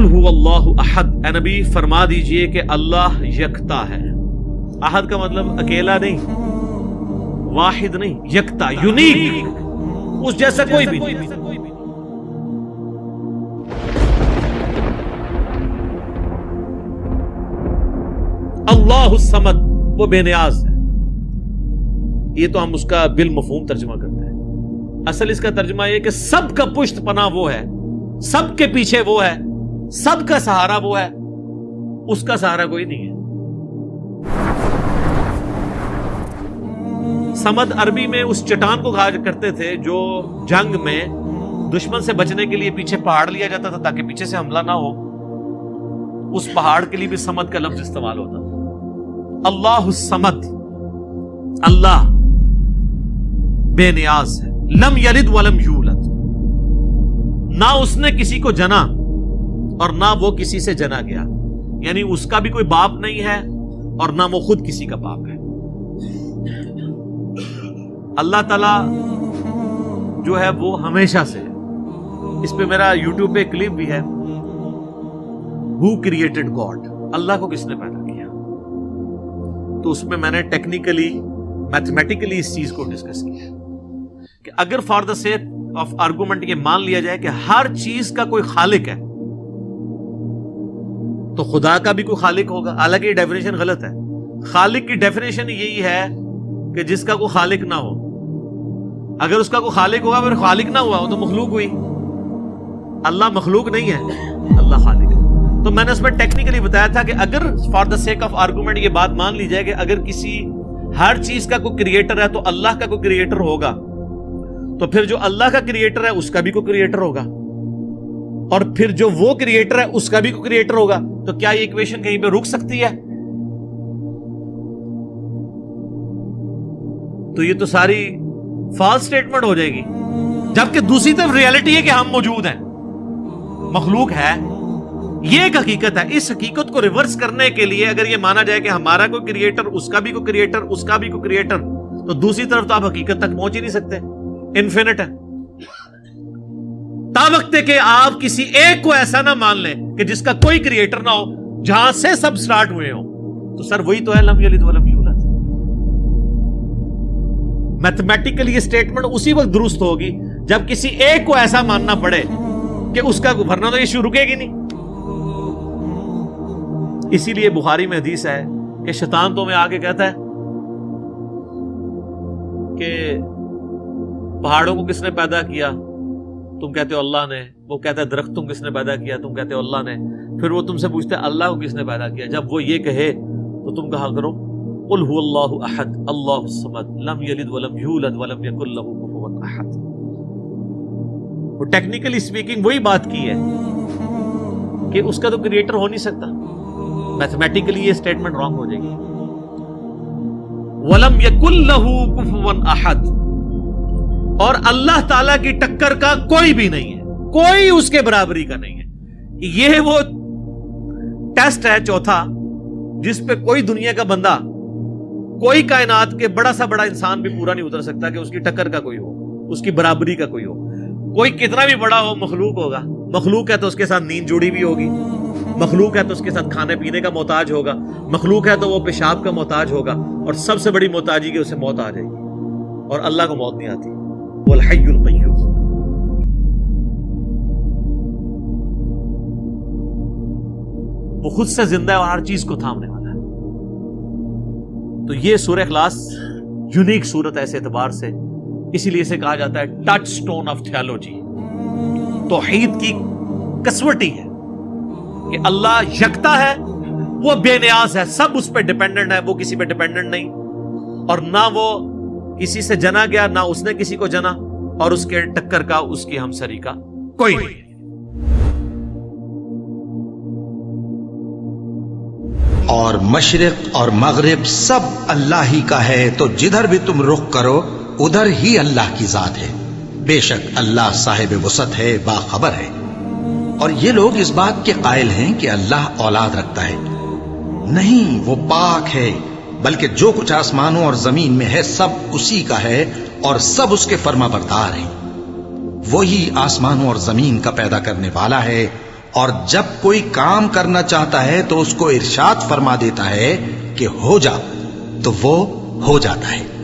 هو اللہ احد، اے نبی فرما دیجئے کہ اللہ یکتا ہے۔ احد کا مطلب اکیلا نہیں، واحد نہیں، یکتا، یونیک، اس جیسا کوئی بھی نہیں۔ اللہ الصمد، وہ بے نیاز ہے۔ یہ تو ہم اس کا بالمفہوم ترجمہ کرتے ہیں، اصل اس کا ترجمہ یہ کہ سب کا پشت پناہ وہ ہے، سب کے پیچھے وہ ہے، سب کا سہارا وہ ہے، اس کا سہارا کوئی نہیں ہے۔ سمد عربی میں اس چٹان کو کہا کرتے تھے جو جنگ میں دشمن سے بچنے کے لیے پیچھے پہاڑ لیا جاتا تھا تاکہ پیچھے سے حملہ نہ ہو، اس پہاڑ کے لیے بھی سمد کا لفظ استعمال ہوتا تھا۔ اللہ الصمد، اللہ بے نیاز ہے۔ لم یلد ولم یولد، نہ اس نے کسی کو جنا اور نہ وہ کسی سے جنا گیا، یعنی اس کا بھی کوئی باپ نہیں ہے اور نہ وہ خود کسی کا باپ ہے۔ اللہ تعالی جو ہے وہ ہمیشہ سے ہے۔ اس پہ میرا یوٹیوب پہ کلپ بھی ہے، Who created God، اللہ کو کس نے پیدا کیا، تو اس میں میں نے ٹیکنیکلی میتھمیٹیکلی اس چیز کو ڈسکس کیا کہ اگر for the sake of argument یہ مان لیا جائے کہ ہر چیز کا کوئی خالق ہے تو خدا کا بھی کوئی خالق ہوگا، حالانکہ یہ ڈیفینیشن غلط ہے۔ خالق کی ڈیفینیشن یہی ہے کہ جس کا کوئی خالق نہ ہو۔ اگر اس کا کوئی خالق ہوگا پھر خالق نہ ہوا وہ تو مخلوق ہوئی۔ اللہ مخلوق نہیں ہے، اللہ خالق ہے۔ تو میں نے اس میں ٹیکنیکلی بتایا تھا کہ اگر for the sake of argument یہ بات مان لی جائے کہ اگر کسی ہر چیز کا کوئی کریٹر ہے تو اللہ کا کوئی کریٹر ہوگا، تو پھر جو اللہ کا کریٹر ہے اس کا بھی کوئی کریٹر ہوگا، اور پھر جو وہ کریٹر ہے اس کا بھی کوئی کریٹر ہوگا، تو کیا یہ ایکویشن کہیں پہ رک سکتی ہے؟ تو یہ تو ساری فالس سٹیٹمنٹ ہو جائے گی۔ جبکہ دوسری طرف ریالٹی ہے کہ ہم موجود ہیں، مخلوق ہے، یہ ایک حقیقت ہے۔ اس حقیقت کو ریورس کرنے کے لیے اگر یہ مانا جائے کہ ہمارا کوئی کریٹر، اس کا بھی کوئی کریٹر، اس کا بھی کوئی کریٹر، تو دوسری طرف تو آپ حقیقت تک پہنچ ہی نہیں سکتے، انفینٹ ہے۔ تا وقت کہ آپ کسی ایک کو ایسا نہ مان لیں کہ جس کا کوئی کریٹر نہ ہو، جہاں سے سب سٹارٹ ہوئے ہوں، تو سر وہی تو ہے لم یلد ولم یولد۔ میتھمیٹیکلی یہ سٹیٹمنٹ اسی وقت درست ہوگی جب کسی ایک کو ایسا ماننا پڑے کہ اس کا، ورنہ تو یہ شروع رکے گی نہیں۔ اسی لیے بخاری میں حدیث ہے کہ شیطان تو میں آ کے کہتا ہے کہ پہاڑوں کو کس نے پیدا کیا، تم کہتے ہو اللہ نے۔ وہ کہتا ہے درخت تم کس نے پیدا کیا، تم کہتے ہو اللہ نے۔ پھر وہ تم سے پوچھتے ہیں اللہ کو کس نے پیدا کیا، جب وہ یہ کہے تو تم کہا کرو قل هو اللہ احد اللہ الصمد لم یلد ولم یولد ولم یکن له کفوا احد۔ وہ ٹیکنیکلی اسپیکنگ وہی بات کی ہے کہ اس کا تو کریٹر ہو نہیں سکتا، میتھمیٹیکلی یہ سٹیٹمنٹ رانگ ہو جائے گی۔ ولم یکن له کفوا احد، اور اللہ تعالی کی ٹکر کا کوئی بھی نہیں ہے، کوئی اس کے برابری کا نہیں ہے۔ یہ وہ ٹیسٹ ہے چوتھا جس پہ کوئی دنیا کا بندہ، کوئی کائنات کے بڑا سا بڑا انسان بھی پورا نہیں اتر سکتا کہ اس کی ٹکر کا کوئی ہو، اس کی برابری کا کوئی ہو۔ کوئی کتنا بھی بڑا ہو مخلوق ہوگا، مخلوق ہے تو اس کے ساتھ نیند جڑی بھی ہوگی، مخلوق ہے تو اس کے ساتھ کھانے پینے کا محتاج ہوگا، مخلوق ہے تو وہ پیشاب کا محتاج ہوگا، اور سب سے بڑی محتاجی کہ اسے موت آ جائے گی، اور اللہ کو موت نہیں آتی۔ وہ الحی القیوم، وہ خود سے زندہ ہے اور ہر چیز کو تھامنے والا ہے۔ تو یہ سورہ اخلاص یونیک سورت ہے اس اعتبار سے، اسی لیے اسے کہا جاتا ہے ٹچ سٹون آف تھیالوجی، توحید کی کسوٹی ہے کہ اللہ یکتا ہے، وہ بے نیاز ہے، سب اس پہ ڈیپینڈنٹ ہے، وہ کسی پہ ڈیپینڈنٹ نہیں، اور نہ وہ کسی سے جنا گیا، نہ اس نے کسی کو جنا، اور اس کے ٹکر کا، اس کی ہمسری کا کوئی نہیں۔ اور مشرق اور مغرب سب اللہ ہی کا ہے، تو جدھر بھی تم رخ کرو ادھر ہی اللہ کی ذات ہے۔ بے شک اللہ صاحب وسعت ہے، باخبر ہے۔ اور یہ لوگ اس بات کے قائل ہیں کہ اللہ اولاد رکھتا ہے، نہیں، وہ پاک ہے، بلکہ جو کچھ آسمانوں اور زمین میں ہے سب اسی کا ہے، اور سب اس کے فرما بردار ہیں۔ وہی آسمانوں اور زمین کا پیدا کرنے والا ہے، اور جب کوئی کام کرنا چاہتا ہے تو اس کو ارشاد فرما دیتا ہے کہ ہو جا، تو وہ ہو جاتا ہے۔